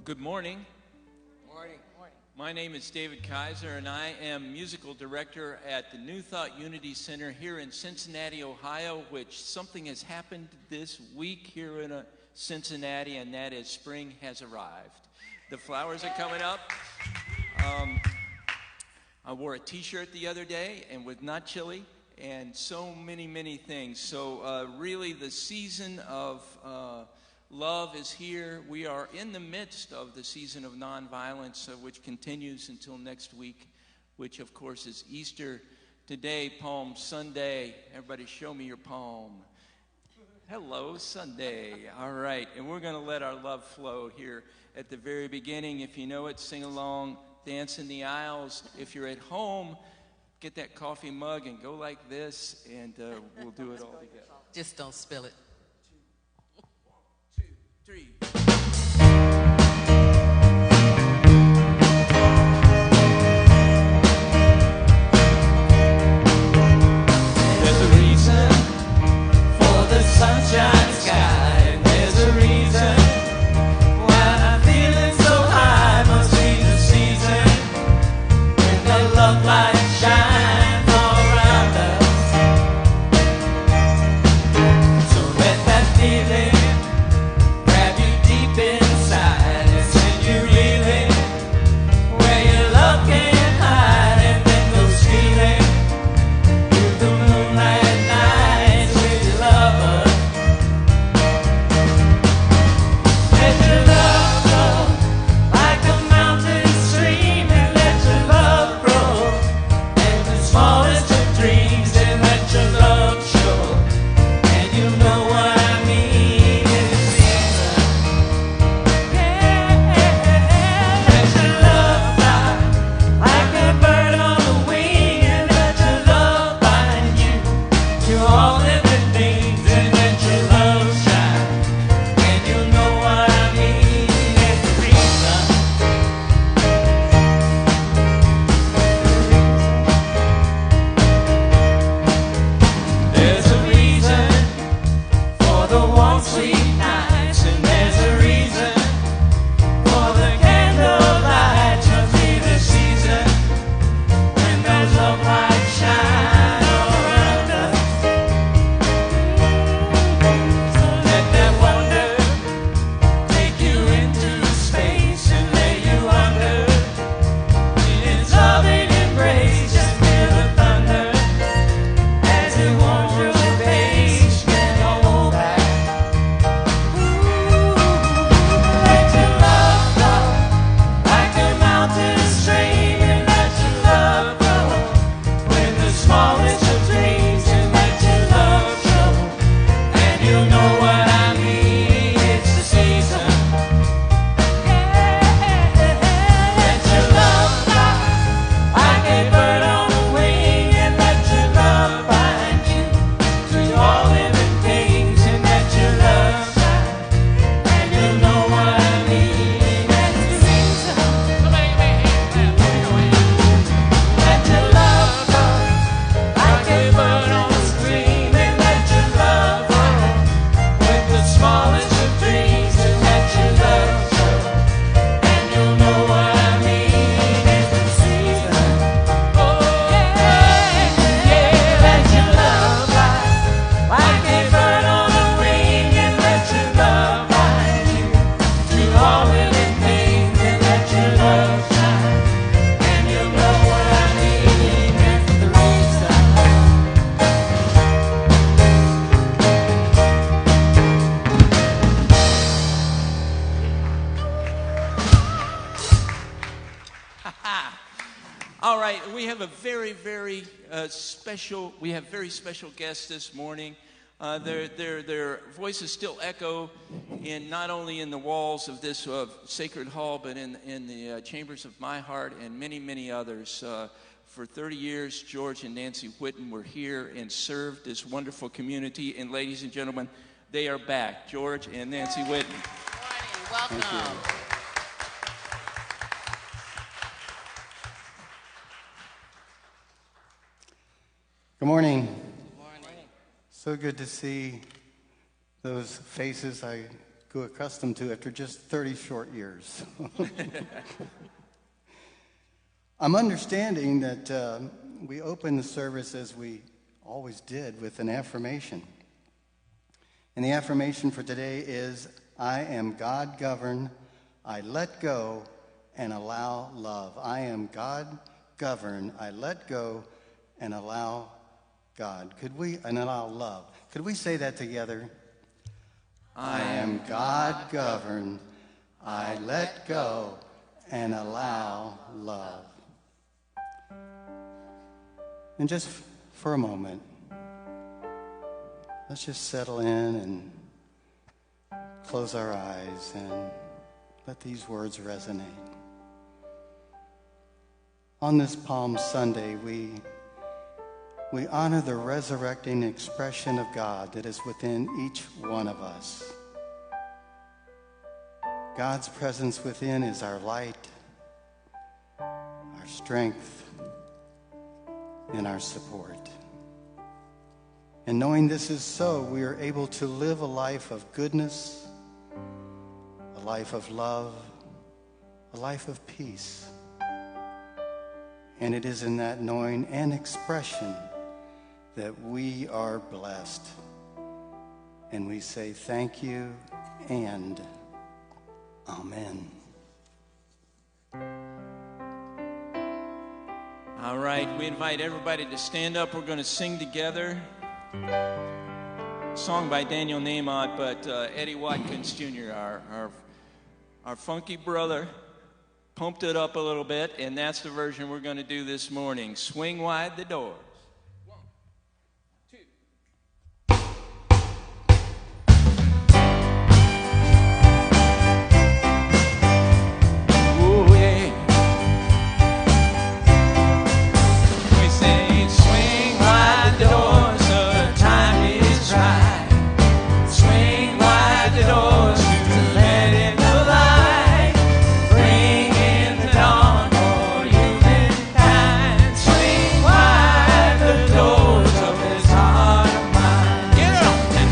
Good morning. Morning. My name is David Kaiser, and I am musical director at the New Thought Unity Center here in Cincinnati, Ohio, which something has happened this week here in Cincinnati, and that is spring has arrived. The flowers are coming up. I wore a t-shirt the other day and was not chilly, and so many things. So really the season of love is here. We are in the midst of the season of nonviolence, which continues until next week, which of course is Easter. Today, Palm Sunday. Everybody show me your palm. Hello, Sunday. All right, and we're going to let our love flow here at the very beginning. If you know it, sing along, dance in the aisles. If you're at home, get that coffee mug and go like this, and we'll do it all together. Just don't spill it. 1, 2, 3. There's a reason for the sunshine sky, and there's a reason why I'm feeling so high. Must be the season when the love light shines all around us. So let that feeling inside and send you reeling where your love can't hide, and then goes stealing through the moonlight nights with your lover. Let your love flow like a mountain stream, and let your love grow in the smallest of dreams, and let your love show, and you know what I mean. We have very special guests this morning. Their voices still echo not only in the walls of this sacred hall, but in the chambers of my heart and many others. For 30 years, George and Nancy Whitton were here and served this wonderful community. And ladies and gentlemen, they are back. George and Nancy Whitton. Good morning. Welcome. Good morning. Good morning. So good to see those faces I grew accustomed to after just 30 short years. I'm understanding that we open the service as we always did with an affirmation. And the affirmation for today is, I am God-governed, I let go and allow love. I am God-governed, I let go and allow God. And allow love. Could we say that together? I am God-governed, I let go and allow love. And just for a moment, let's just settle in and close our eyes and let these words resonate. On this Palm Sunday, we honor the resurrecting expression of God that is within each one of us. God's presence within is our light, our strength, and our support. And knowing this is so, we are able to live a life of goodness, a life of love, a life of peace. And it is in that knowing and expression that we are blessed. And we say thank you and amen. All right, we invite everybody to stand up. We're going to sing together. A song by Daniel Nahmod, but Eddie Watkins Jr., our funky brother, pumped it up a little bit, and that's the version we're going to do this morning. Swing wide the doors. 1, 2. Oh, yeah. We say, swing wide the doors, the time is right. Swing wide the doors to let in the light. Bring in the dawn for humankind. Swing wide the doors of this heart of mine. Get up and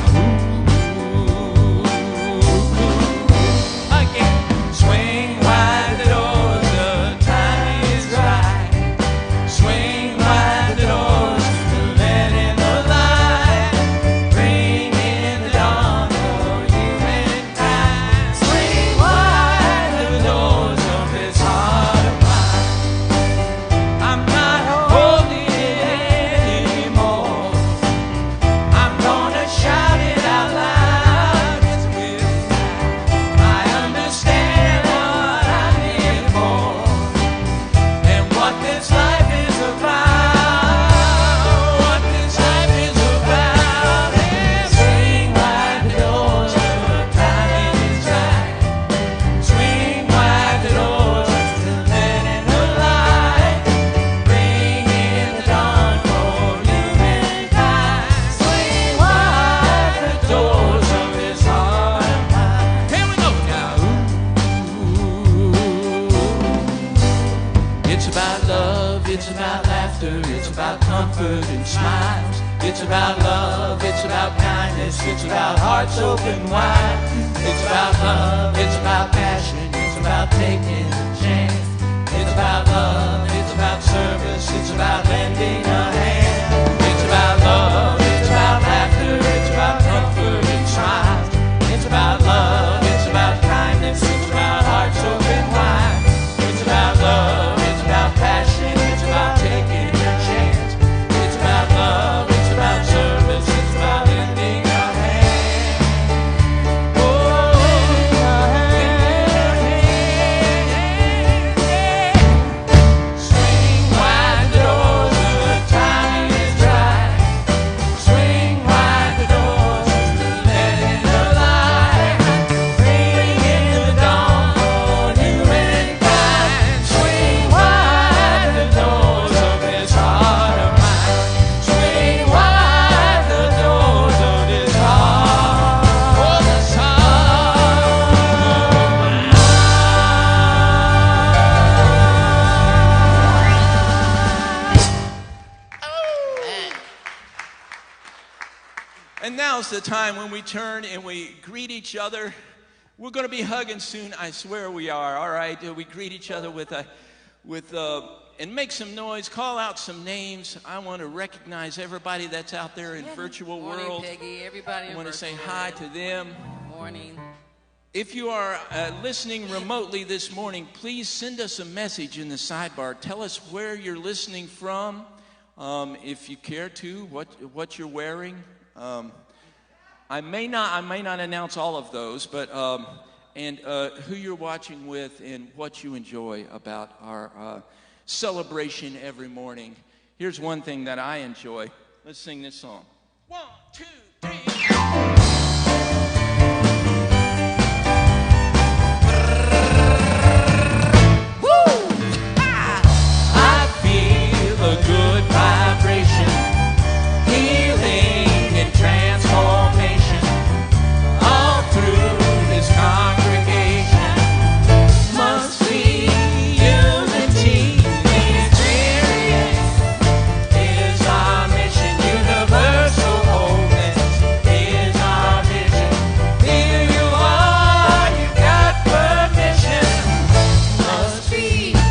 again. Swing wide the doors, the time is right. Swing wide the doors to let in the light. Bring in the dawn for humankind. Swing wide the doors of this heart of mine. I'm not holding it anymore. I'm gonna shout it out loud. It's with I understand what I'm here for and what this life is about. What this life is about. And swing wide the doors, the time is right. Swing wide the doors to let in the light. Bring in the dawn for humankind. Swing wide the doors of this heart of mine. Here we go now. It's about love, it's about laughter, it's about comfort and smiles. It's about love, it's about kindness, it's about hearts open wide. It's about love, it's about passion, it's about taking a chance. It's about love, it's about service, it's about lending a hand. It's about love, it's about laughter, it's about comfort and smiles. It's about love, it's about kindness, it's about hearts open wide. It's about love, it's about passion, it's about taking a chance. It's about love, it's about service, it's about lending a hand. Oh, lending a hand. Swing wide the doors, the time is right. Swing wide the doors to let in the light. Bring in the dawn for humankind. Swing wide the doors of this heart of mine. Swing wide the doors of this heart, oh, this heart of mine. And now's the time when we turn and we greet each other We're going to be hugging soon. I swear we are. All right. We greet each other and make some noise. Call out some names. I want to recognize everybody that's out there in virtual Morning, world. Peggy. Everybody in I want to say virtual hi world. to them. Morning. If you are listening remotely this morning, please send us a message in the sidebar. Tell us where you're listening from, if you care to, what you're wearing. I may not announce all of those, but and who you're watching with and what you enjoy about our celebration every morning. Here's one thing that I enjoy. Let's sing this song. 1, 2, 3. A good vibration, healing and transformation, all through this congregation. Must be unity. The experience is our mission. Universal wholeness is our vision. Here you are, you got permission. Must be unity.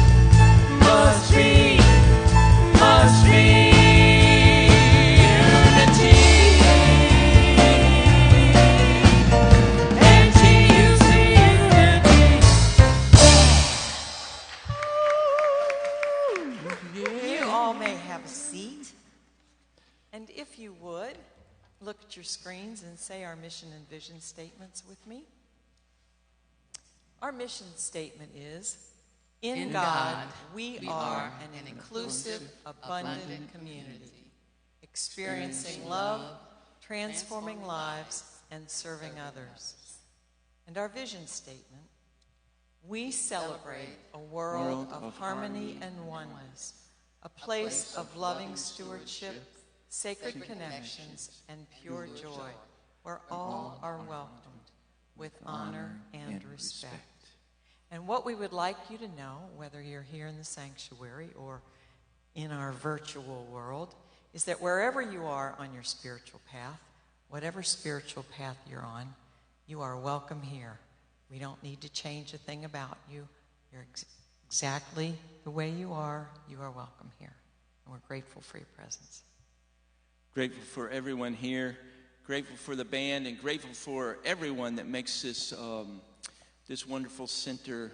You all may have a seat. And if you would, look at your screens and say our mission and vision statements with me. Our mission statement is, in God, we are an inclusive, abundant community, experiencing love, transforming lives, and serving others. And our vision statement, we celebrate a world of harmony and oneness, a place of loving stewardship, sacred connections, and pure joy, where all are welcomed with honor and respect. And what we would like you to know, whether you're here in the sanctuary or in our virtual world, is that wherever you are on your spiritual path, whatever spiritual path you're on, you are welcome here. We don't need to change a thing about you. You're exactly the way you are. You are welcome here. And we're grateful for your presence. Grateful for everyone here. Grateful for the band and grateful for everyone that makes this this wonderful center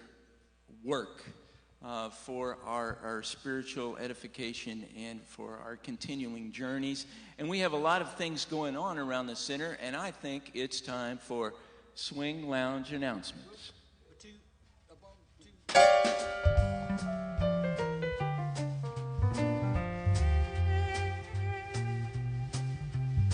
work for our spiritual edification and for our continuing journeys. And we have a lot of things going on around the center, and I think it's time for Swing Lounge announcements.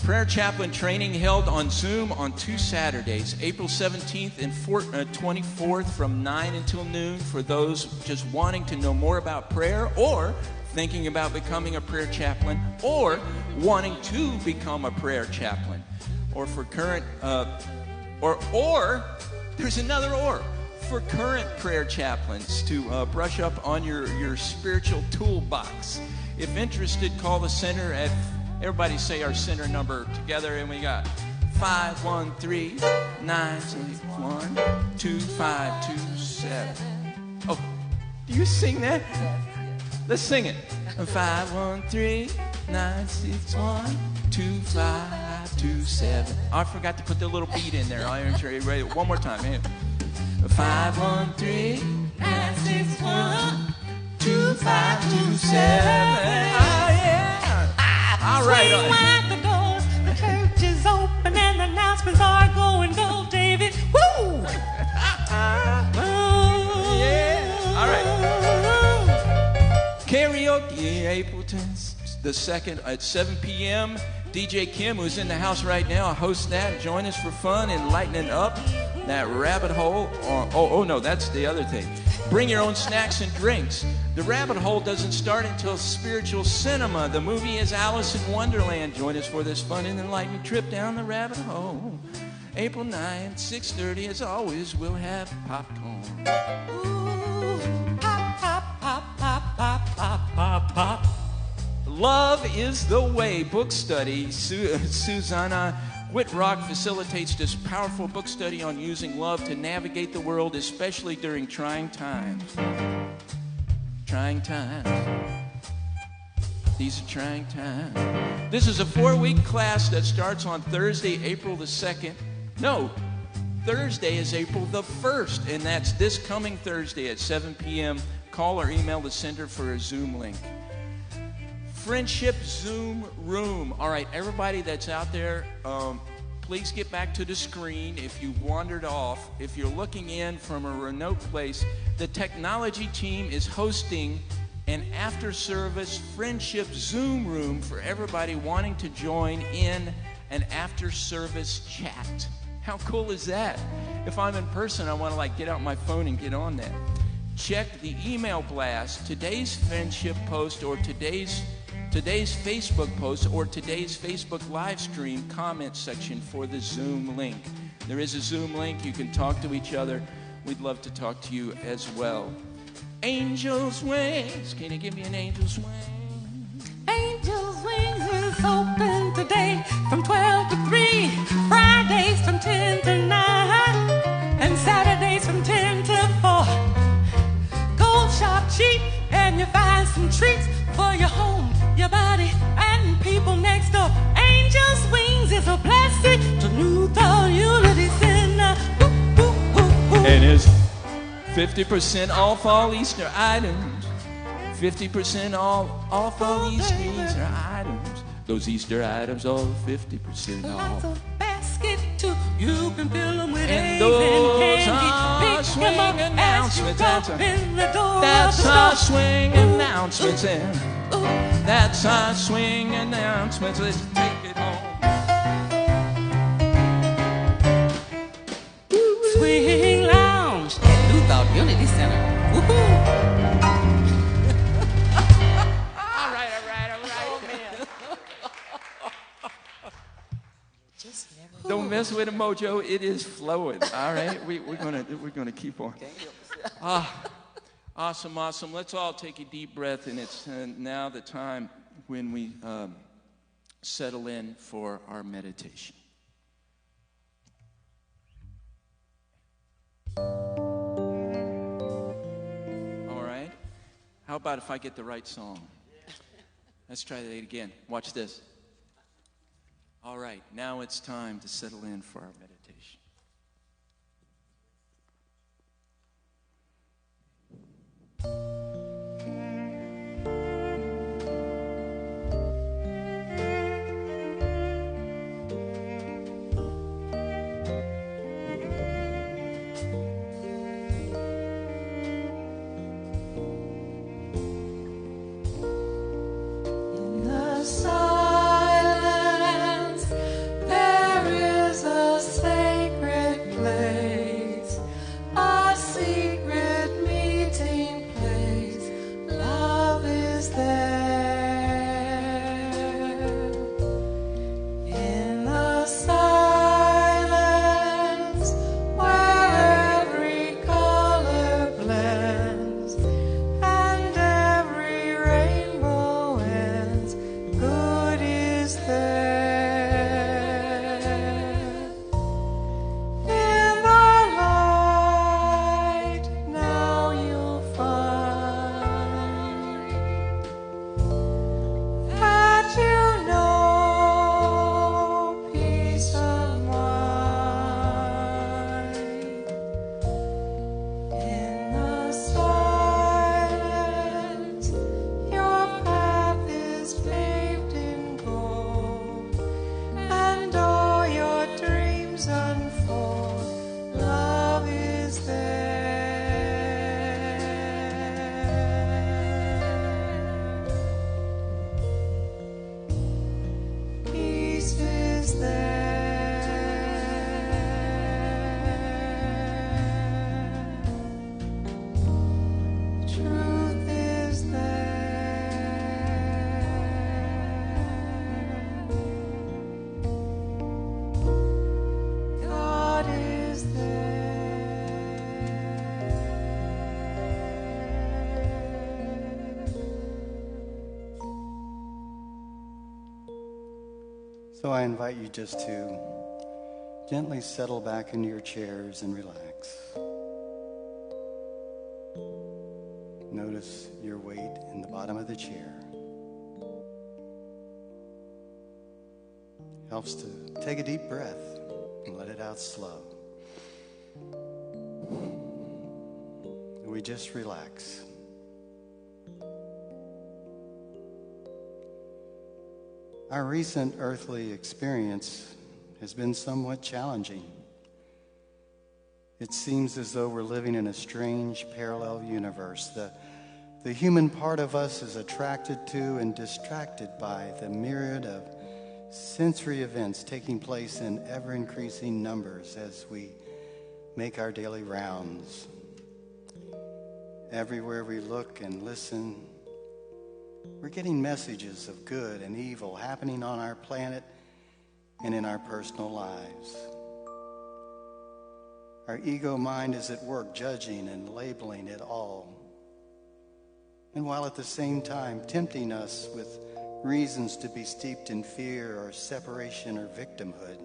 Prayer chaplain training held on Zoom on 2 Saturdays, April 17th and 24th from 9 until noon for those just wanting to know more about prayer or thinking about becoming a prayer chaplain or wanting to become a prayer chaplain. Or for current, there's another or. For current prayer chaplains to brush up on your spiritual toolbox. If interested, call the center at, everybody say our center number together, and we got 513-961-2527. Oh, do you sing that? Let's sing it. 513-961-2527. I forgot to put the little beat in there. I'm sure you're ready. One more time, man. 513-961-2527. Oh, yeah. All right. Swing wide the doors, the church is open, and the announcements are going, go, David. Woo! Yeah. All right. Karaoke, April 10th, the 2nd at 7 p.m. DJ Kim, who's in the house right now, hosts that. Join us for fun and lightening up that rabbit hole. Oh, no, that's the other thing. Bring your own snacks and drinks. The rabbit hole doesn't start until spiritual cinema. The movie is Alice in Wonderland. Join us for this fun and enlightening trip down the rabbit hole. April 9th, 6:30, as always, we'll have popcorn. Ooh, pop, pop, pop, pop, pop, pop, pop, pop. Love is the Way book study. Susanna Whitrock facilitates this powerful book study on using love to navigate the world, especially during trying times. Trying times. These are trying times. This is a 4-week class that starts on Thursday, April the 2nd. No, Thursday is April the 1st, and that's this coming Thursday at 7 p.m. Call or email the center for a Zoom link. Friendship Zoom Room. All right, everybody that's out there, please get back to the screen if you wandered off. If you're looking in from a remote place, the technology team is hosting an after-service Friendship Zoom Room for everybody wanting to join in an after-service chat. How cool is that? If I'm in person, I want to get out my phone and get on that. Check the email blast, today's friendship post, or today's Facebook post, or today's Facebook live stream comment section for the Zoom link. There is a Zoom link. You can talk to each other. We'd love to talk to you as well. Angel's Wings. Can you give me an Angel's Wings? Angel's Wings is open today from 12 to 3, Fridays from 10 to 9, and Saturdays from 10 to 4. Go shop cheap and you find some treats for your home, your body, and people next door. Angel's Wings is a blessing to New Thought Unity Center. And it's 50% off all Easter items. 50% off all Easter items. Those Easter items are 50% Lots off. of basket too. You can fill them with And eggs those and candy. are Pick them swing up announcements. as you go in the door That's of the our store. swing announcements. And Ooh, that's our swing announcements. Let's take it home. Swing Lounge at New Thought Unity Center. Woohoo! All right. Just never. Don't mess with it, Mojo. It is flowing. All right, we're gonna keep on. Awesome. Let's all take a deep breath, and it's now the time when we settle in for our meditation. All right. How about if I get the right song? Let's try that again. Watch this. All right, now it's time to settle in for our meditation. In the silence, there is a sacred place, a secret meeting place. Love is there. In the silence, where every color blends and every rainbow ends, good is there. In the light, now you'll find that you know peace of mind. In the silence, your path is paved in gold, and all your dreams unfold. Love is there. Peace is there. Truth is there. God is there. So I invite you just to Gently settle back into your chairs and relax. Notice your weight in the bottom of the chair. Helps to take a deep breath and let it out slow. We just relax. Our recent earthly experience has been somewhat challenging. It seems as though we're living in a strange parallel universe. The human part of us is attracted to and distracted by the myriad of sensory events taking place in ever-increasing numbers as we make our daily rounds. Everywhere we look and listen, we're getting messages of good and evil happening on our planet and in our personal lives. Our ego mind is at work judging and labeling it all, and while at the same time tempting us with reasons to be steeped in fear or separation or victimhood.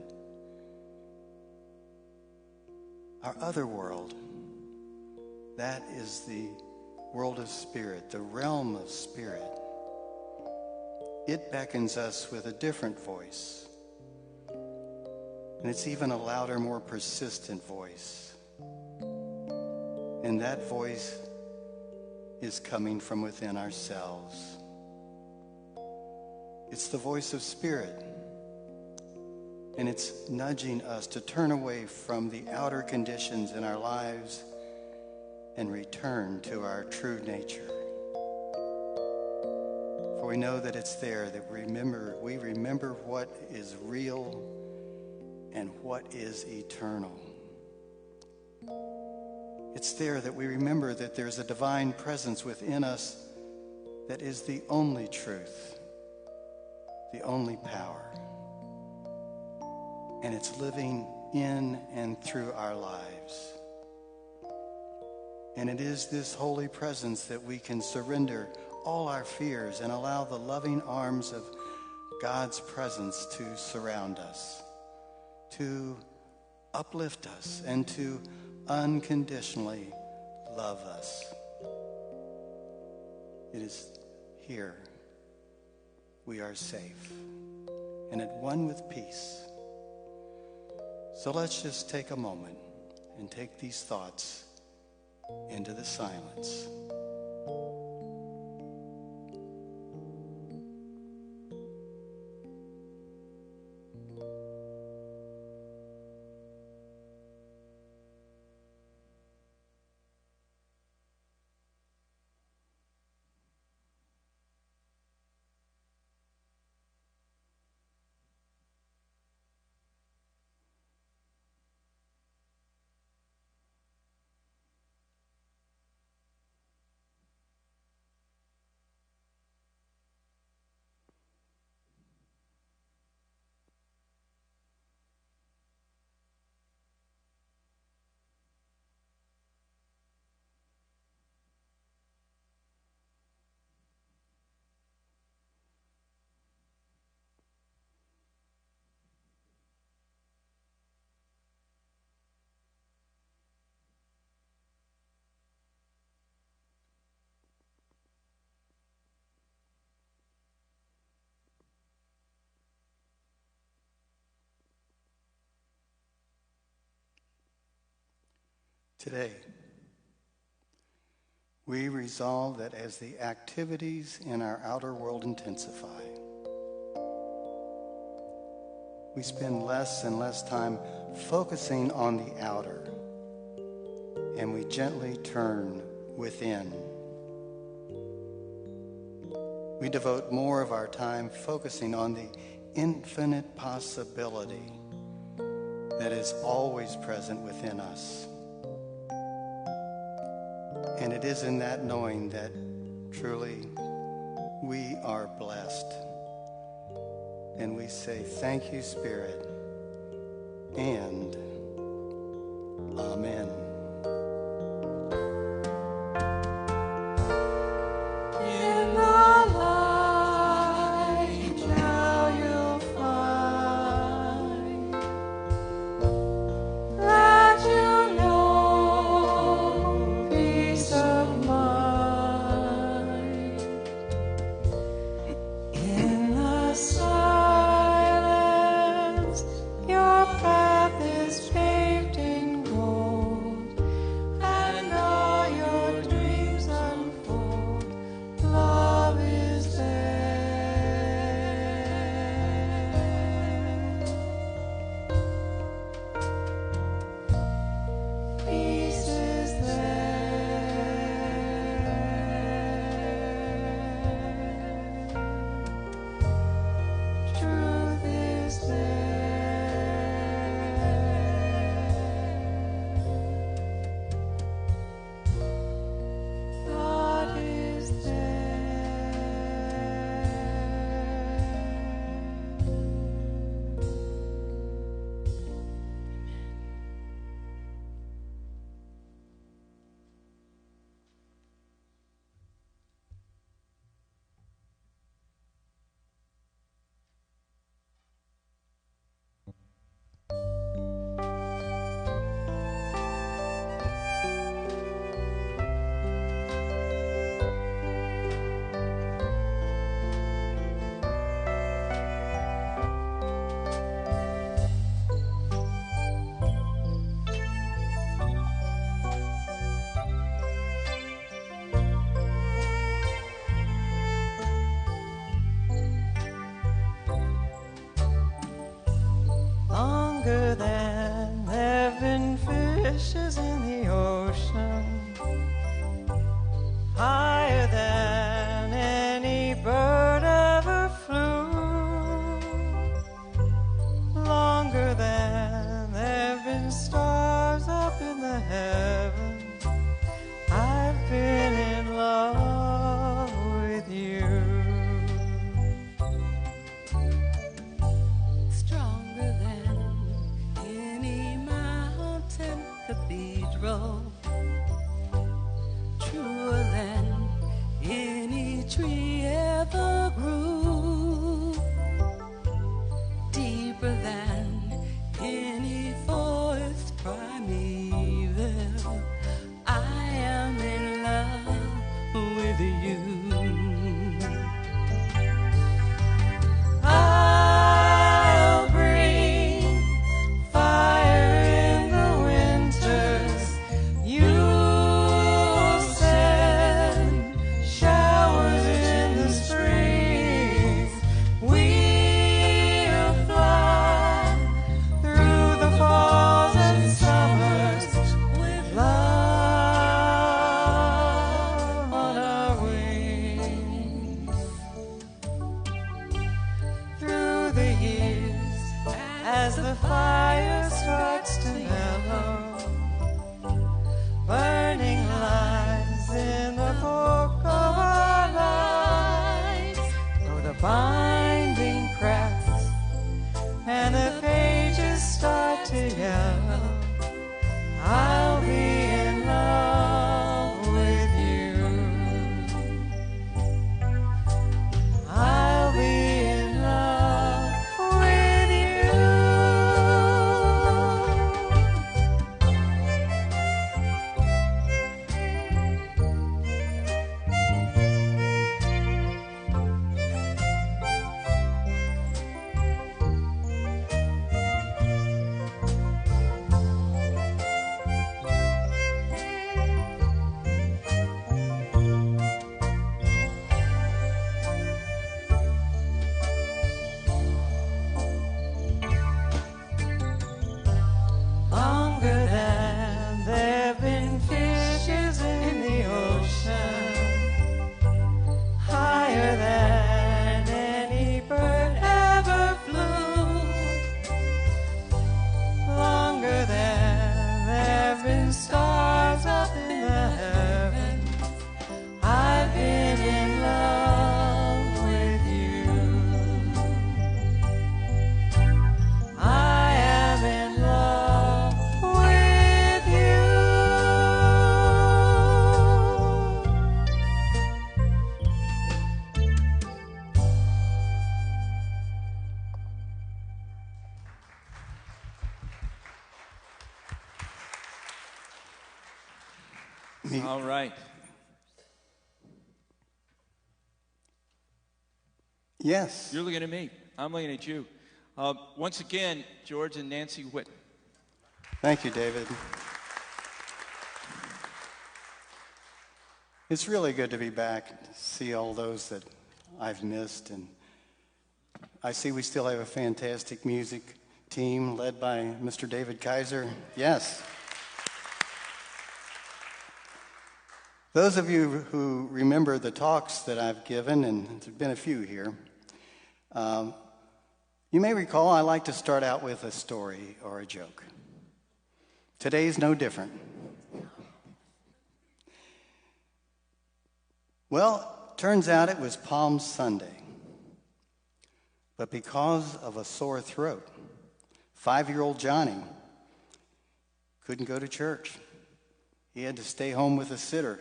Our other world, that is the world of spirit, the realm of spirit. It beckons us with a different voice. And it's even a louder, more persistent voice. And that voice is coming from within ourselves. It's the voice of spirit. And it's nudging us to turn away from the outer conditions in our lives and return to our true nature. For we know that it's there that we remember what is real and what is eternal. It's there that we remember that there's a divine presence within us that is the only truth, the only power. And it's living in and through our lives. And it is this holy presence that we can surrender all our fears and allow the loving arms of God's presence to surround us, to uplift us, and to unconditionally love us. It is here we are safe and at one with peace. So let's just take a moment and take these thoughts into the silence. Today, we resolve that as the activities in our outer world intensify, we spend less and less time focusing on the outer, and we gently turn within. We devote more of our time focusing on the infinite possibility that is always present within us. And it is in that knowing that truly we are blessed. And we say, thank you, Spirit, and Amen. In the light now you'll find is paved in gold, and all your dreams unfold. Love is there. Peace is there. Truth is there. Thought is longer than there've been fishes in the ocean, higher than any bird ever flew, longer than there've been stars up in the heavens. I've been in love with you. Stronger than any mountain cathedral, truer than any tree ever grew, deeper than any forest primeval. I am in love with you. I'll bring fire in the winters. You'll send showers in the springs. We'll fly through the falls and summers with love on our wings. Through the years, as the fire starts to mellow, burning lines in the book of our lives, though the binding cracks and the pages start to yellow, I'll be in love with you. I'll be in love with you. Longer than there've been fishes in the ocean, higher than any bird ever flew, longer than there've been stars up in the heavens. I've been in love with you. I am in love with you. All right. Yes. You're looking at me. I'm looking at you. Once again, George and Nancy Whitton. Thank you, David. It's really good to be back, to see all those that I've missed. And I see we still have a fantastic music team led by Mr. David Kaiser. Yes. Those of you who remember the talks that I've given, and there's been a few here, you may recall I like to start out with a story or a joke. Today's no different. Well, turns out it was Palm Sunday. But because of a sore throat, 5-year-old Johnny couldn't go to church. He had to stay home with a sitter.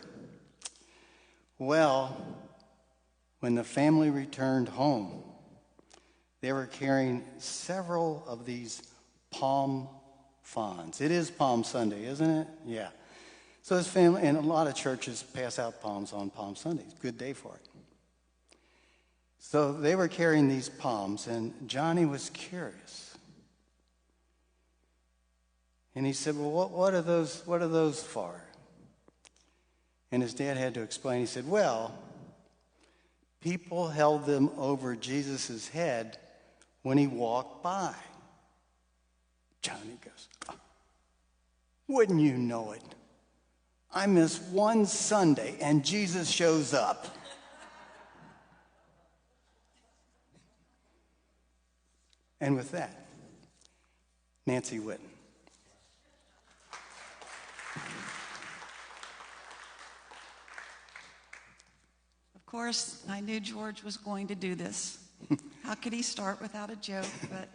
Well, when the family returned home, they were carrying several of these palm fronds. It is Palm Sunday, isn't it? Yeah. So his family, and a lot of churches pass out palms on Palm Sunday. It's a good day for it. So they were carrying these palms, and Johnny was curious. And he said, well, what are those for? And his dad had to explain. He said, well, people held them over Jesus' head when he walked by. Johnny goes, oh, wouldn't you know it? I miss one Sunday and Jesus shows up. And with that, Nancy Whitton. Of course, I knew George was going to do this. How could he start without a joke? But,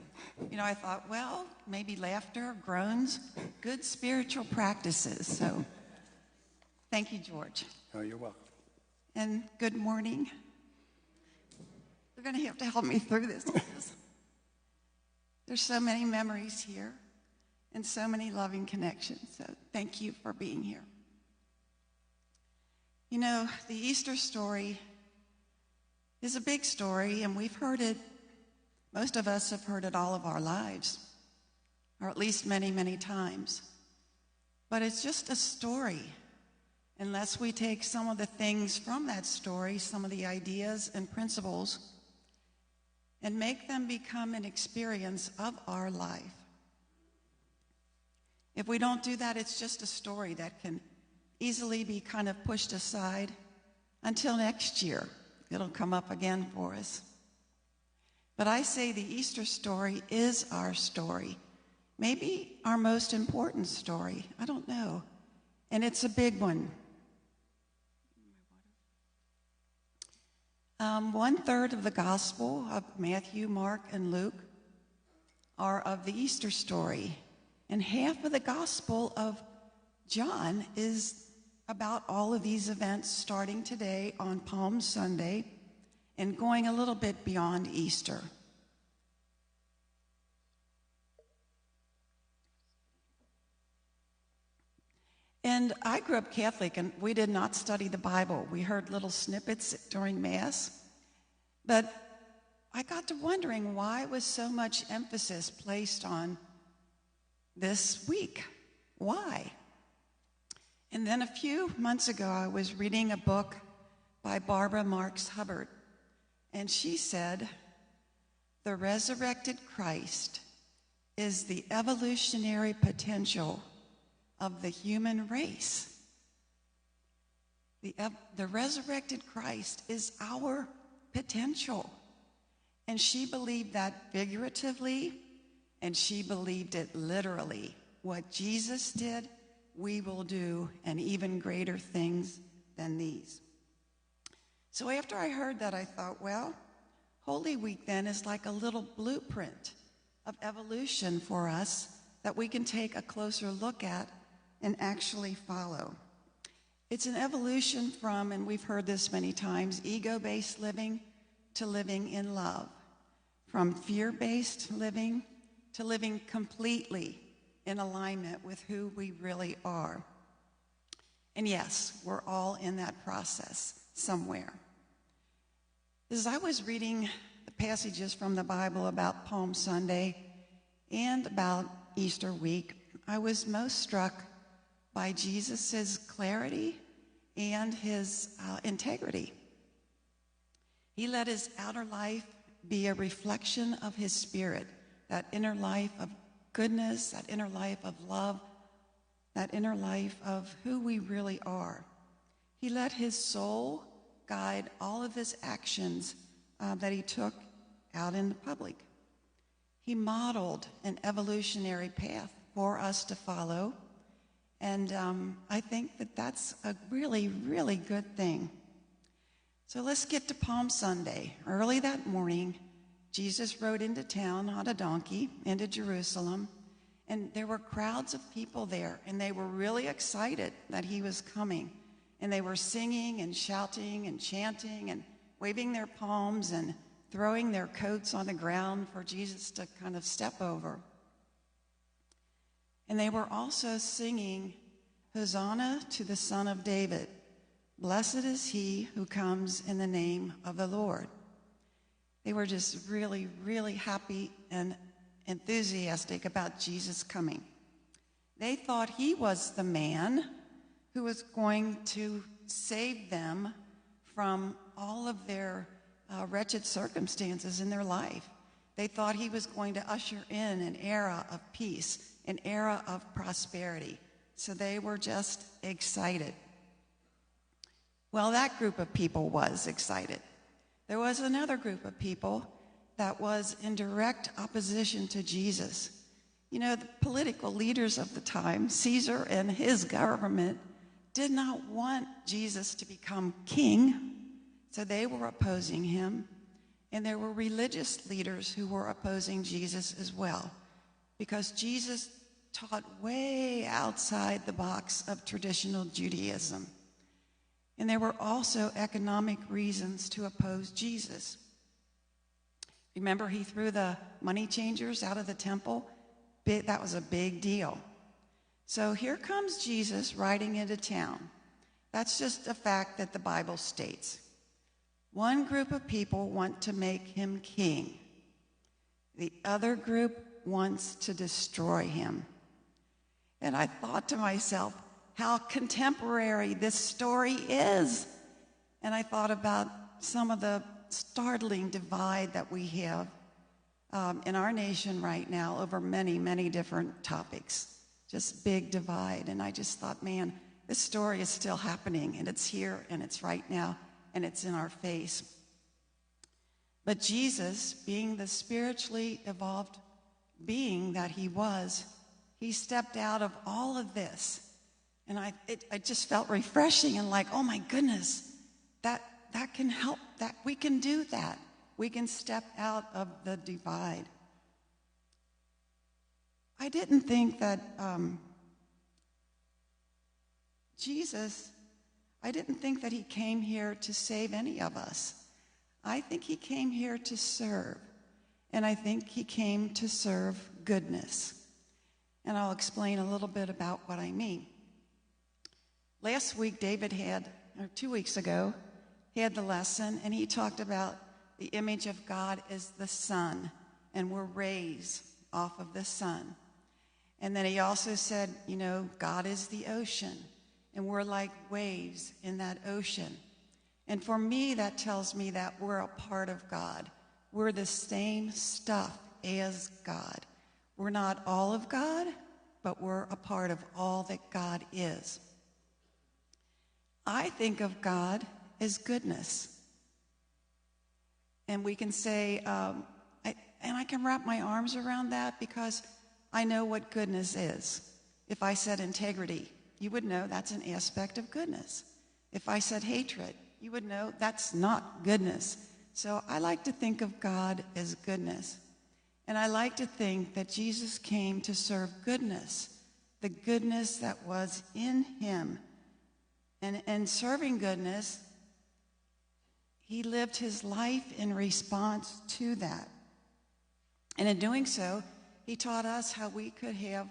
I thought, well, maybe laughter, groans, good spiritual practices. So, thank you, George. Oh, you're welcome. And good morning. You're going to have to help me through this. There's so many memories here and so many loving connections. So, thank you for being here. The Easter story is a big story, and we've heard it, most of us have heard it all of our lives, or at least many, many times. But it's just a story, unless we take some of the things from that story, some of the ideas and principles, and make them become an experience of our life. If we don't do that, it's just a story that can easily be kind of pushed aside until next year. It'll come up again for us. But I say the Easter story is our story. Maybe our most important story. I don't know. And it's a big one. 1/3 of the Gospel of Matthew, Mark, and Luke are of the Easter story. And half of the Gospel of John is about all of these events starting today on Palm Sunday and going a little bit beyond Easter. And I grew up Catholic, and we did not study the Bible. We heard little snippets during Mass. But I got to wondering why was so much emphasis placed on this week? Why? And then a few months ago, I was reading a book by Barbara Marx Hubbard, and she said, the resurrected Christ is the evolutionary potential of the human race. The resurrected Christ is our potential. And she believed that figuratively, and she believed it literally. What Jesus did, we will do, and even greater things than these. So after I heard that, I thought, well, Holy Week then is like a little blueprint of evolution for us that we can take a closer look at and actually follow. It's an evolution from, and we've heard this many times, ego-based living to living in love, from fear-based living to living completely in alignment with who we really are. And yes, we're all in that process somewhere. As I was reading the passages from the Bible about Palm Sunday and about Easter week, I was most struck by Jesus' clarity and his integrity. He let his outer life be a reflection of his spirit, that inner life of goodness, that inner life of love, that inner life of who we really are. He let his soul guide all of his actions that he took out in the public. He modeled an evolutionary path for us to follow, and I think that that's a really, really good thing. So let's get to Palm Sunday. Early that morning, Jesus rode into town on a donkey, into Jerusalem, and there were crowds of people there, and they were really excited that he was coming. And they were singing and shouting and chanting and waving their palms and throwing their coats on the ground for Jesus to kind of step over. And they were also singing, Hosanna to the Son of David. Blessed is he who comes in the name of the Lord. They were just really, really happy and enthusiastic about Jesus coming. They thought he was the man who was going to save them from all of their wretched circumstances in their life. They thought he was going to usher in an era of peace, an era of prosperity. So they were just excited. Well, that group of people was excited. There was another group of people that was in direct opposition to Jesus. You know, the political leaders of the time, Caesar and his government, did not want Jesus to become king, so they were opposing him. And there were religious leaders who were opposing Jesus as well, because Jesus taught way outside the box of traditional Judaism. And there were also economic reasons to oppose Jesus. Remember, he threw the money changers out of the temple? That was a big deal. So here comes Jesus riding into town. That's just a fact that the Bible states. One group of people want to make him king. The other group wants to destroy him. And I thought to myself, how contemporary this story is. And I thought about some of the startling divide that we have in our nation right now over many, many different topics. Just big divide. And I just thought, man, this story is still happening, and it's here, and it's right now, and it's in our face. But Jesus, being the spiritually evolved being that he was, he stepped out of all of this. And I just felt refreshing and like, oh my goodness, that can help, that we can do that. We can step out of the divide. I didn't think that Jesus, I didn't think that he came here to save any of us. I think he came here to serve. And I think he came to serve goodness. And I'll explain a little bit about what I mean. Last week, David had, or 2 weeks ago, he had the lesson, and he talked about the image of God is the sun, and we're rays off of the sun. And then he also said, you know, God is the ocean, and we're like waves in that ocean. And for me, that tells me that we're a part of God. We're the same stuff as God. We're not all of God, but we're a part of all that God is. I think of God as goodness. And we can say, and I can wrap my arms around that because I know what goodness is. If I said integrity, you would know that's an aspect of goodness. If I said hatred, you would know that's not goodness. So I like to think of God as goodness. And I like to think that Jesus came to serve goodness, the goodness that was in him. And serving goodness, he lived his life in response to that. And in doing so, he taught us how we could have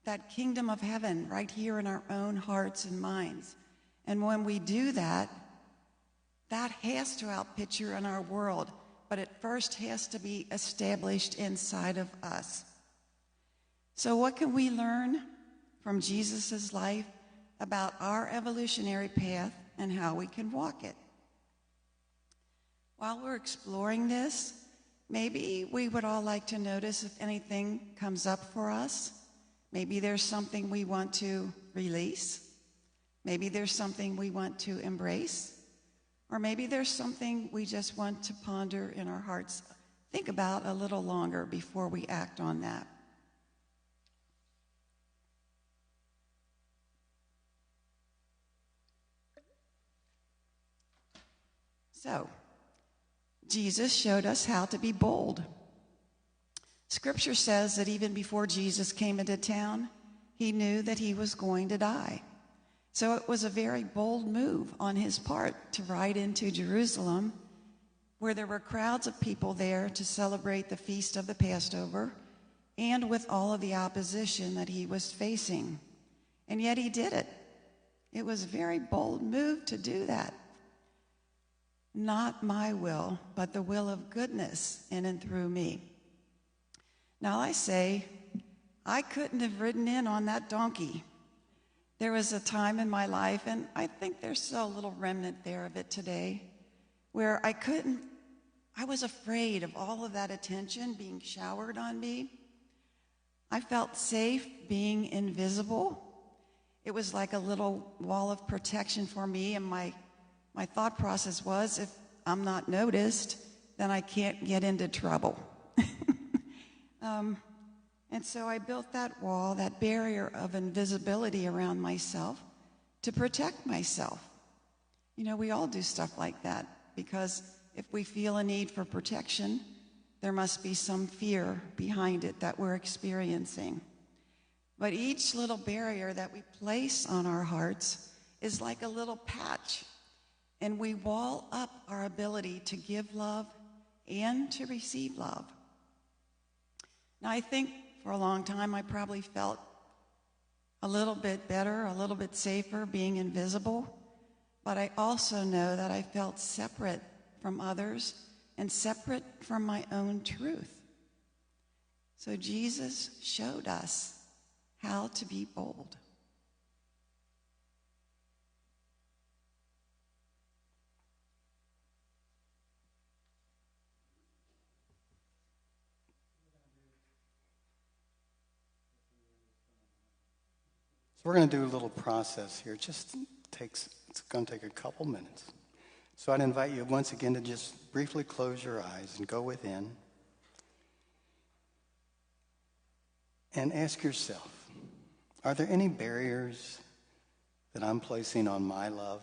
that kingdom of heaven right here in our own hearts and minds. And when we do that, that has to outpicture in our world, but it first has to be established inside of us. So what can we learn from Jesus' life about our evolutionary path and how we can walk it? While we're exploring this, maybe we would all like to notice if anything comes up for us. Maybe there's something we want to release. Maybe there's something we want to embrace. Or maybe there's something we just want to ponder in our hearts, think about a little longer before we act on that. So, Jesus showed us how to be bold. Scripture says that even before Jesus came into town, he knew that he was going to die. So it was a very bold move on his part to ride into Jerusalem, where there were crowds of people there to celebrate the feast of the Passover, and with all of the opposition that he was facing. And yet he did it. It was a very bold move to do that. Not my will, but the will of goodness in and through me. Now I say, I couldn't have ridden in on that donkey. There was a time in my life, and I think there's still a little remnant there of it today, where I was afraid of all of that attention being showered on me. I felt safe being invisible. It was like a little wall of protection for me, and my thought process was, if I'm not noticed, then I can't get into trouble. And so I built that wall, that barrier of invisibility around myself to protect myself. You know, we all do stuff like that, because if we feel a need for protection, there must be some fear behind it that we're experiencing. But each little barrier that we place on our hearts is like a little patch, and we wall up our ability to give love and to receive love. Now, I think for a long time I probably felt a little bit better, a little bit safer being invisible, but I also know that I felt separate from others and separate from my own truth. So Jesus showed us how to be bold. So we're going to do a little process here. It's going to take a couple minutes. So I'd invite you once again to just briefly close your eyes and go within and ask yourself, are there any barriers that I'm placing on my love?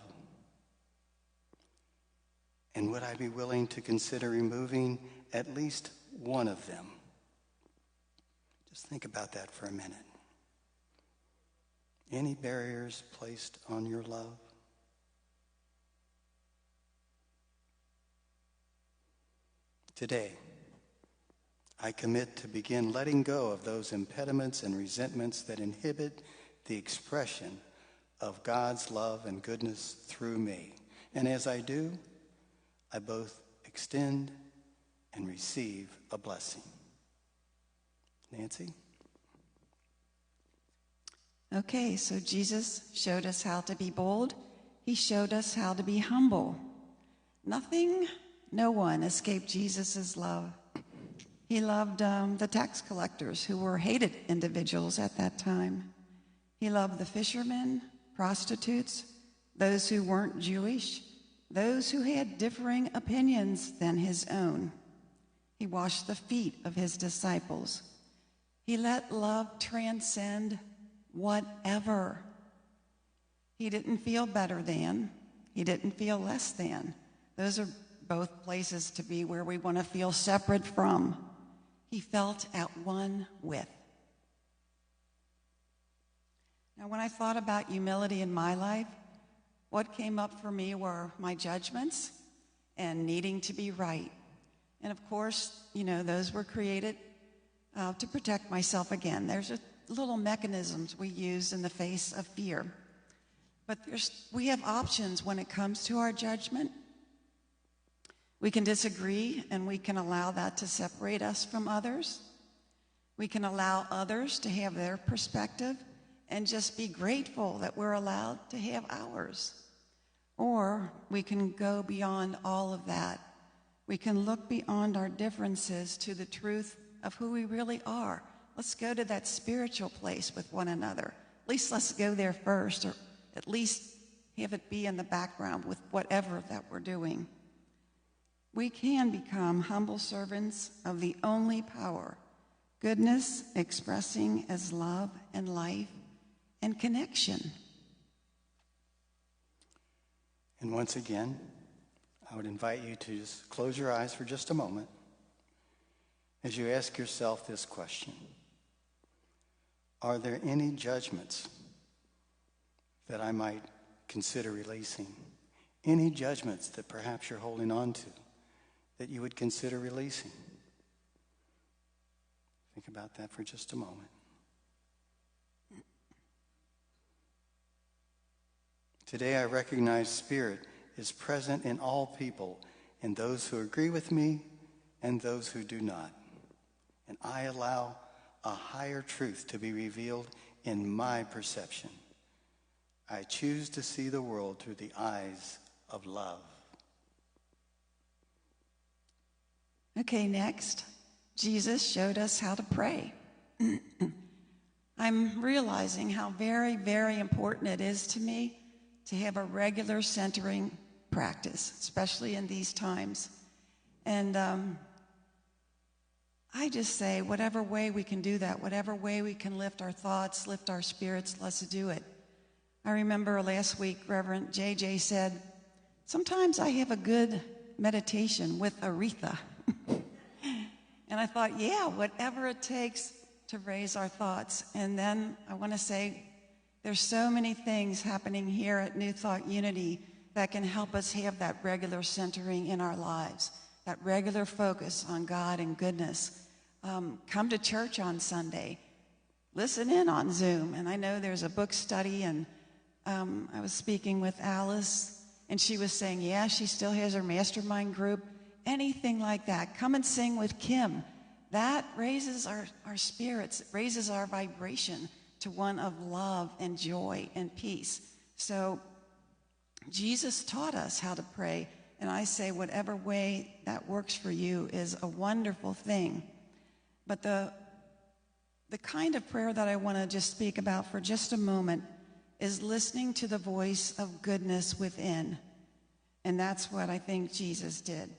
And would I be willing to consider removing at least one of them? Just think about that for a minute. Any barriers placed on your love? Today, I commit to begin letting go of those impediments and resentments that inhibit the expression of God's love and goodness through me. And as I do, I both extend and receive a blessing. Nancy? Okay, so Jesus showed us how to be bold. He showed us how to be humble. No one escaped Jesus' love. He loved the tax collectors, who were hated individuals at that time. He loved the fishermen, prostitutes, those who weren't Jewish, those who had differing opinions than his own. He washed the feet of his disciples. He let love transcend whatever. He didn't feel better than. He didn't feel less than. Those are both places to be where we want to feel separate from. He felt at one with. Now, when I thought about humility in my life, what came up for me were my judgments and needing to be right. And of course, those were created to protect myself again. There's little mechanisms we use in the face of fear. But we have options when it comes to our judgment. We can disagree, and we can allow that to separate us from others. We can allow others to have their perspective and just be grateful that we're allowed to have ours. Or we can go beyond all of that. We can look beyond our differences to the truth of who we really are. Let's go to that spiritual place with one another. At least let's go there first, or at least have it be in the background with whatever that we're doing. We can become humble servants of the only power, goodness expressing as love and life and connection. And once again, I would invite you to just close your eyes for just a moment as you ask yourself this question. Are there any judgments that I might consider releasing? Any judgments that perhaps you're holding on to that you would consider releasing? Think about that for just a moment. Today I recognize Spirit is present in all people, in those who agree with me and those who do not. And I allow a higher truth to be revealed in my perception. I choose to see the world through the eyes of love. Okay, next, Jesus showed us how to pray. I'm realizing how very, very important it is to me to have a regular centering practice, especially in these times. And I just say, whatever way we can do that, whatever way we can lift our thoughts, lift our spirits, let's do it. I remember last week, Reverend JJ said, sometimes I have a good meditation with Aretha. And I thought, yeah, whatever it takes to raise our thoughts. And then I want to say, there's so many things happening here at New Thought Unity that can help us have that regular centering in our lives, that regular focus on God and goodness. Come to church on Sunday. Listen in on Zoom. And I know there's a book study, and I was speaking with Alice, and she was saying, yeah, she still has her mastermind group. Anything like that. Come and sing with Kim. That raises our spirits, raises our vibration to one of love and joy and peace. So Jesus taught us how to pray, and I say whatever way that works for you is a wonderful thing. But the kind of prayer that I want to just speak about for just a moment is listening to the voice of goodness within. And that's what I think Jesus did.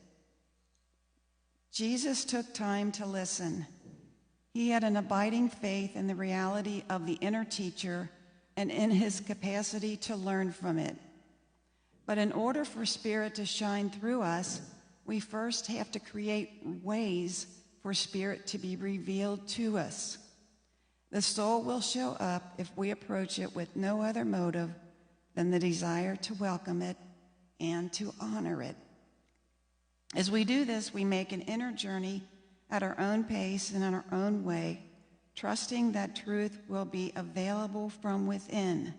Jesus took time to listen. He had an abiding faith in the reality of the inner teacher and in his capacity to learn from it. But in order for Spirit to shine through us, we first have to create ways for Spirit to be revealed to us. The soul will show up if we approach it with no other motive than the desire to welcome it and to honor it. As we do this, we make an inner journey at our own pace and in our own way, trusting that truth will be available from within.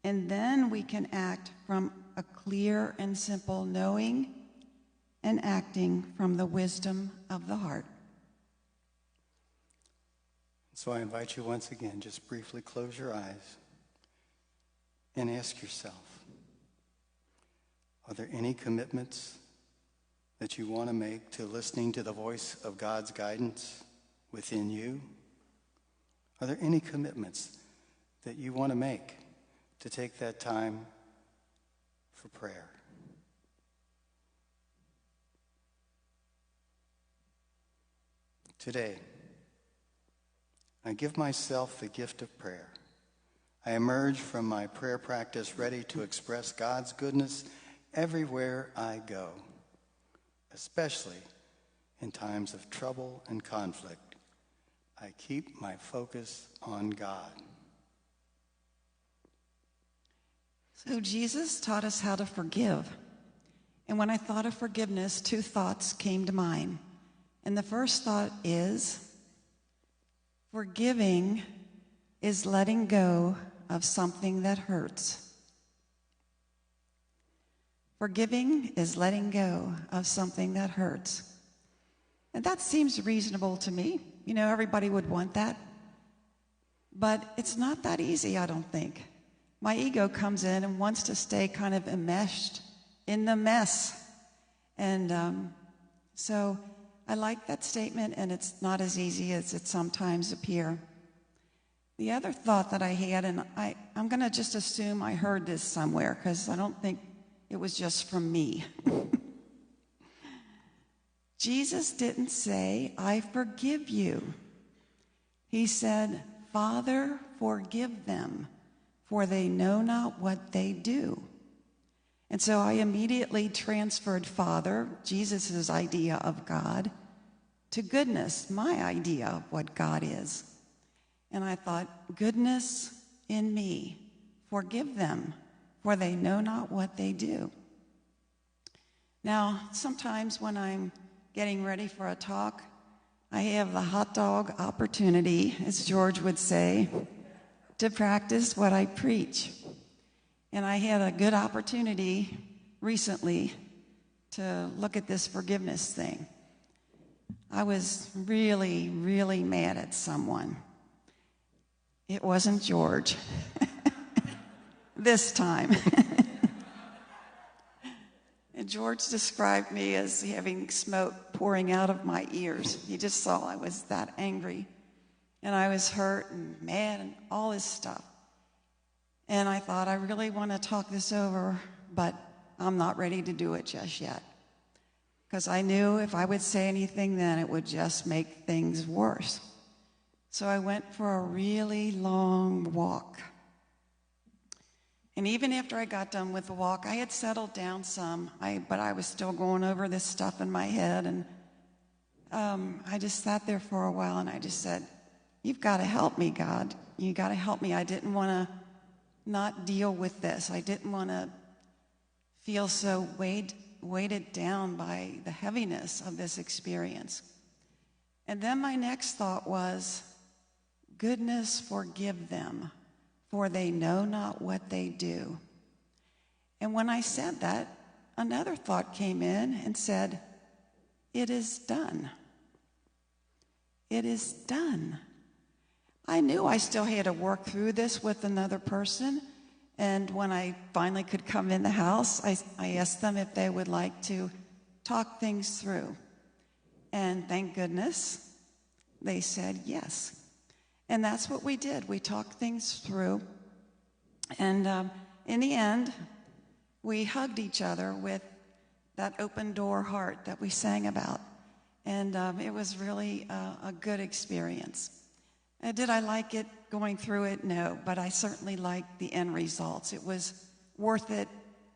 And then we can act from a clear and simple knowing and acting from the wisdom of the heart. So I invite you once again, just briefly close your eyes and ask yourself, are there any commitments that you want to make to listening to the voice of God's guidance within you? Are there any commitments that you want to make to take that time for prayer? Today, I give myself the gift of prayer. I emerge from my prayer practice ready to express God's goodness everywhere I go, especially in times of trouble and conflict. I keep my focus on God. So Jesus taught us how to forgive. And when I thought of forgiveness, two thoughts came to mind. And the first thought is, forgiving is letting go of something that hurts. Forgiving is letting go of something that hurts. And that seems reasonable to me. You know, everybody would want that. But it's not that easy, I don't think. My ego comes in and wants to stay kind of enmeshed in the mess. And so I like that statement, and it's not as easy as it sometimes appears. The other thought that I had, and I'm going to just assume I heard this somewhere because I don't think it was just from me. Jesus didn't say, I forgive you. He said, Father, forgive them, for they know not what they do. And so I immediately transferred Father, Jesus' idea of God, to goodness, my idea of what God is. And I thought, goodness in me, forgive them, for they know not what they do. Now, sometimes when I'm getting ready for a talk, I have the hot dog opportunity, as George would say, to practice what I preach. And I had a good opportunity recently to look at this forgiveness thing. I was really, really mad at someone. It wasn't George. This time. And George described me as having smoke pouring out of my ears. He just saw I was that angry. And I was hurt and mad and all this stuff. And I thought, I really want to talk this over, but I'm not ready to do it just yet. Because I knew if I would say anything then, it would just make things worse. So I went for a really long walk. And even after I got done with the walk, I had settled down some, but I was still going over this stuff in my head. And I just sat there for a while, and I just said, you've got to help me, God. You got to help me. I didn't want to not deal with this. I didn't want to feel so weighted down by the heaviness of this experience. And then my next thought was, goodness, forgive them, for they know not what they do. And when I said that, another thought came in and said, it is done. It is done. I knew I still had to work through this with another person. And when I finally could come in the house, I asked them if they would like to talk things through. And thank goodness, they said yes. And that's what we did. We talked things through. And in the end, we hugged each other with that open door heart that we sang about. And it was really a good experience. Did I like it going through it? No, but I certainly liked the end results. It was worth it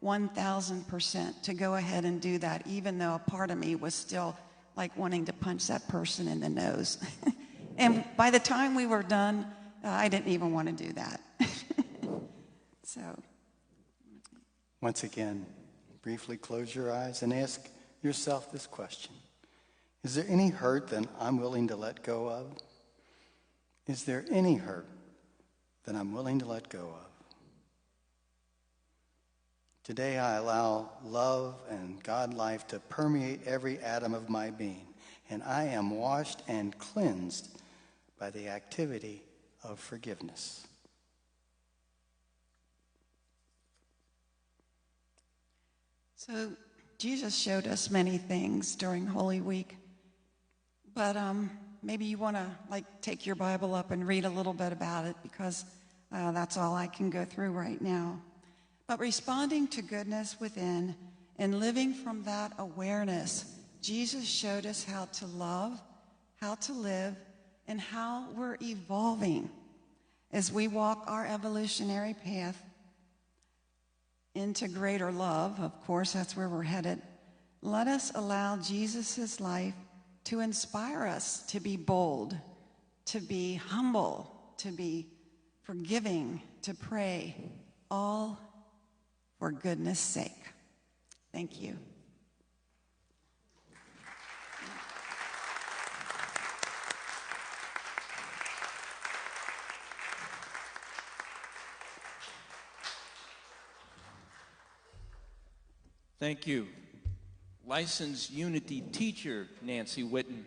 1,000% to go ahead and do that, even though a part of me was still like wanting to punch that person in the nose. And by the time we were done, I didn't even want to do that. So. Once again, briefly close your eyes and ask yourself this question. Is there any hurt that I'm willing to let go of? Is there any hurt that I'm willing to let go of? Today I allow love and God life to permeate every atom of my being, and I am washed and cleansed by the activity of forgiveness. So Jesus showed us many things during Holy Week, but maybe you want to take your Bible up and read a little bit about it, because that's all I can go through right now. But responding to goodness within and living from that awareness, Jesus showed us how to love, how to live, and how we're evolving as we walk our evolutionary path into greater love. Of course, that's where we're headed. Let us allow Jesus' life to inspire us to be bold, to be humble, to be forgiving, to pray, all for goodness sake. Thank you. Thank you. Licensed Unity teacher Nancy Whitton.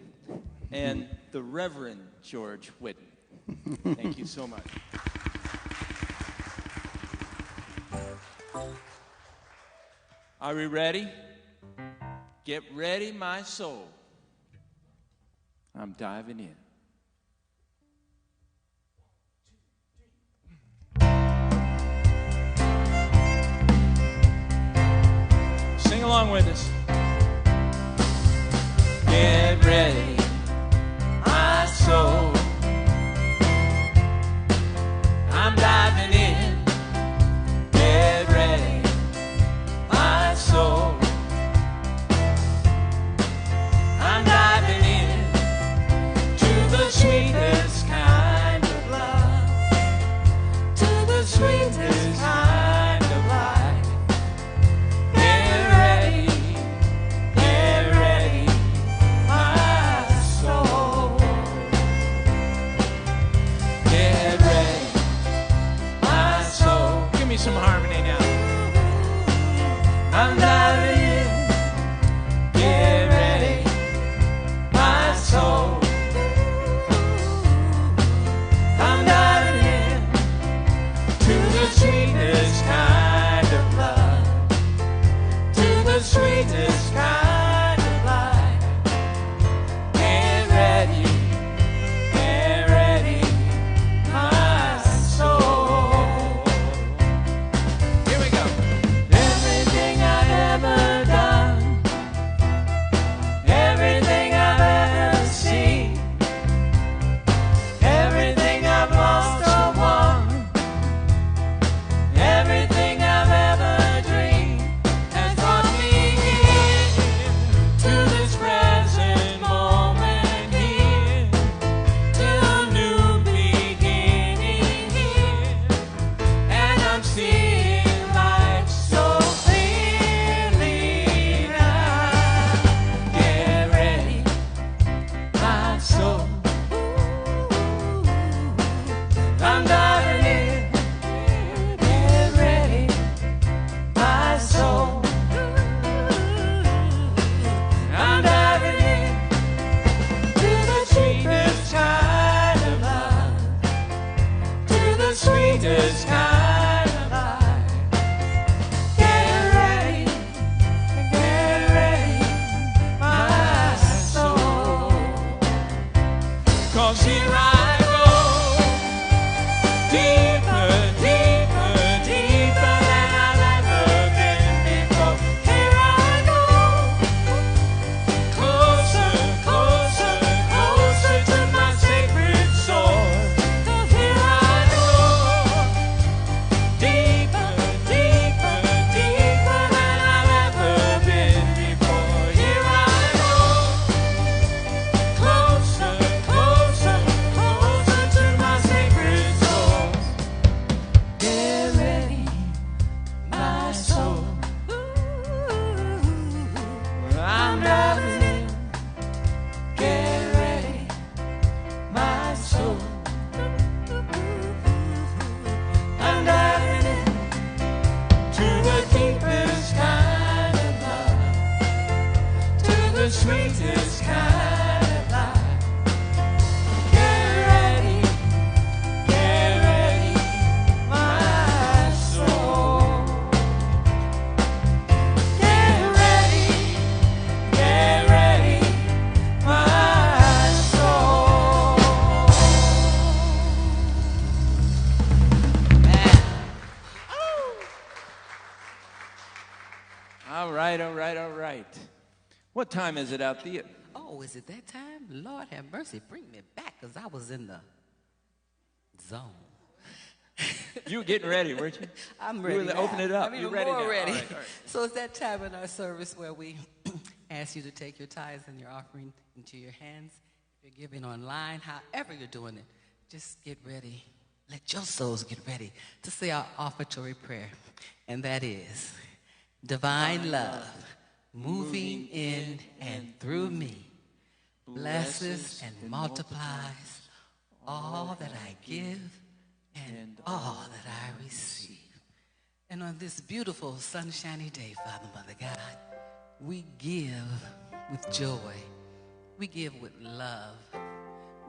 and the Reverend George Whitton. Thank you so much. Are we ready? Get ready, my soul. I'm diving in. Sing along with us. Get ready, my soul. I'm diving in. Get ready, my soul. I'm diving in to the sweetest kind of love, to the sweetest kind of life. Get ready, my soul. Get ready, my soul. Give me some harmony now. I'm diving in. Get ready, my soul. I'm diving in to the sweetest kind of love, to the sweetest kind of life. Get ready, my soul. Here we go. Everything I've ever done, everything I've ever seen, everything I've lost or won, everything I've ever dreamed has brought me here to this present moment here, to a new beginning here, and I'm seeing life so clearly now. Get ready, my soul. I'm diving in. Get ready, my soul. I'm diving in to the sweetest kind of love, to the sweetest kind of life. Get ready, my soul. 'Cause here I go, deeper, deeper, deeper than I've ever been before. Here I go, closer, closer, closer to my sacred source. 'Cause here I go, deeper, deeper, deeper than I've ever been before. Here I go, closer, closer, closer to my sacred source. Get ready, my soul. I'm diving in. Get ready, my soul. I'm diving in to the deepest kind of love, to the sweetest kind of life. Get ready, my soul. Get ready, my soul. All right, all right, all right. What time is it out there? Oh, is it that time? Lord have mercy. Bring me back because I was in the zone. You were getting ready, weren't you? I'm You ready. were now. open it up. I'm You're even ready more now. ready. All right, all right. So it's that time in our service where we ask you to take your tithes and your offering into your hands. If you're giving online, however you're doing it, just get ready. Let your souls get ready to say our offertory prayer. And that is, divine love, moving in and through me, blesses and multiplies all that I give and all that I receive. And on this beautiful, sunshiny day, Father, Mother God, we give with joy We give with love.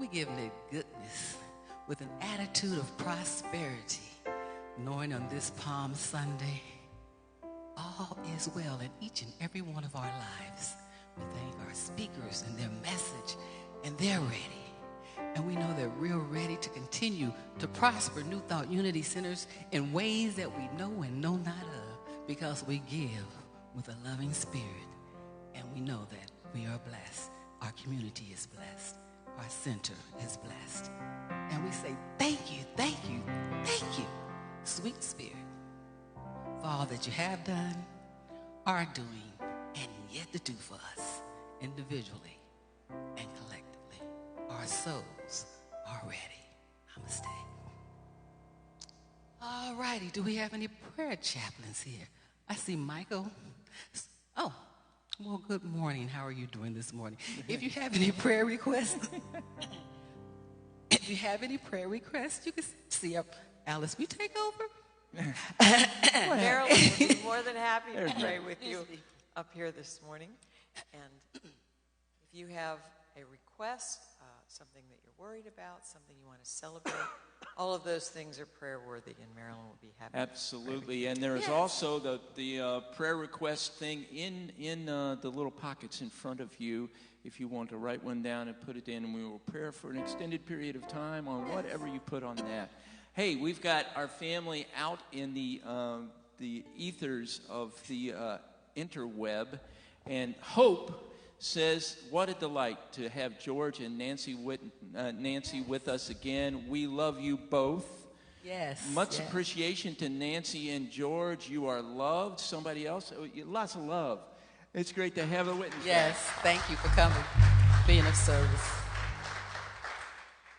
We give with goodness, with an attitude of prosperity, knowing on this Palm Sunday, all is well in each and every one of our lives. We thank our speakers and their message, and they're ready. And we know they're real ready to continue to prosper New Thought Unity Centers in ways that we know and know not of, because we give with a loving spirit. And we know that we are blessed. Our community is blessed. Our center is blessed. And we say, thank you, thank you, thank you, sweet Spirit, for all that you have done, are doing, and yet to do for us individually and collectively. Our souls are ready. Namaste. All righty. Do we have any prayer chaplains here? I see Michael. Oh, well, good morning. How are you doing this morning? If you have any prayer requests, you can see up. Alice, we take over? Marilyn would be more than happy to pray with you up here this morning. And if you have a request, something that you're worried about, something you want to celebrate, all of those things are prayer worthy, and Marilyn will be happy. Absolutely. And there is also the prayer request thing in the little pockets in front of you. If you want to write one down and put it in, and we will pray for an extended period of time on whatever you put on that. Hey, we've got our family out in the ethers of the interweb, and Hope says, what a delight to have George and Nancy with us again. We love you both. Yes. Much appreciation to Nancy and George. You are loved. Somebody else, lots of love. It's great to have a witness. Yes, thank you for coming, being of service.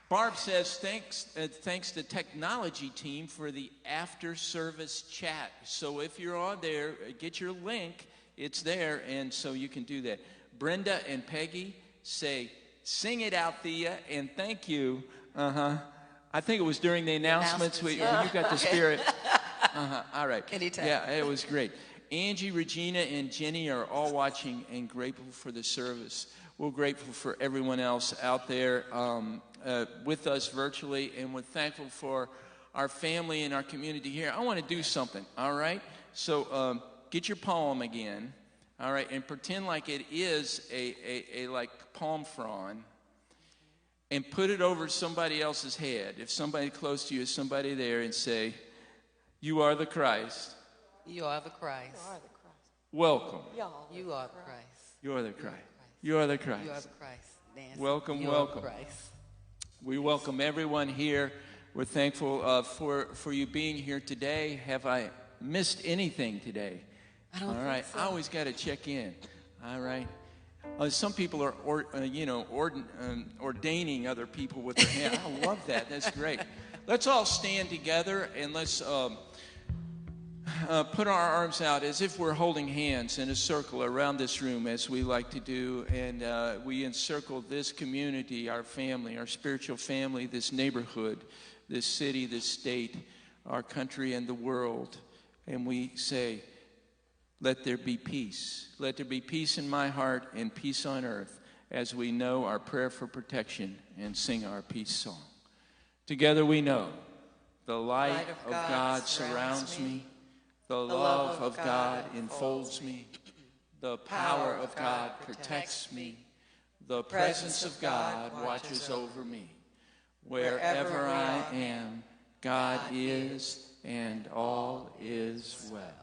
Barb says, thanks to technology team for the after-service chat. So if you're on there, get your link. It's there, and so you can do that. Brenda and Peggy say, sing it out, Thea, and thank you. I think it was during the announcements. You got the spirit. All right. Anytime. Yeah, it was great. Angie, Regina, and Jenny are all watching and grateful for the service. We're grateful for everyone else out there with us virtually, and we're thankful for our family and our community here. I want to do something, all right? So get your poem again, all right, and pretend like it is a like palm frond, and put it over somebody else's head. If somebody close to you is somebody there, and say, you are the Christ. You are the Christ. Welcome. You are the Christ. You are the Christ. You are the Christ. You are the Christ. Nancy, welcome, you welcome. Are the Christ. We welcome everyone here. We're thankful for you being here today. Have I missed anything today? I don't All right. think so. I always got to check in. All right. Some people are, ordaining other people with their hand. I love that. That's great. Let's all stand together and let's put our arms out as if we're holding hands in a circle around this room, as we like to do, and we encircle this community, our family, our spiritual family, this neighborhood, this city, this state, our country, and the world, and we say, let there be peace. Let there be peace in my heart and peace on earth, as we know our prayer for protection and sing our peace song. Together we know the light of God surrounds me. The love of God enfolds me. The power of God protects me. The presence of God watches over me. Wherever I am, God is, and all is well.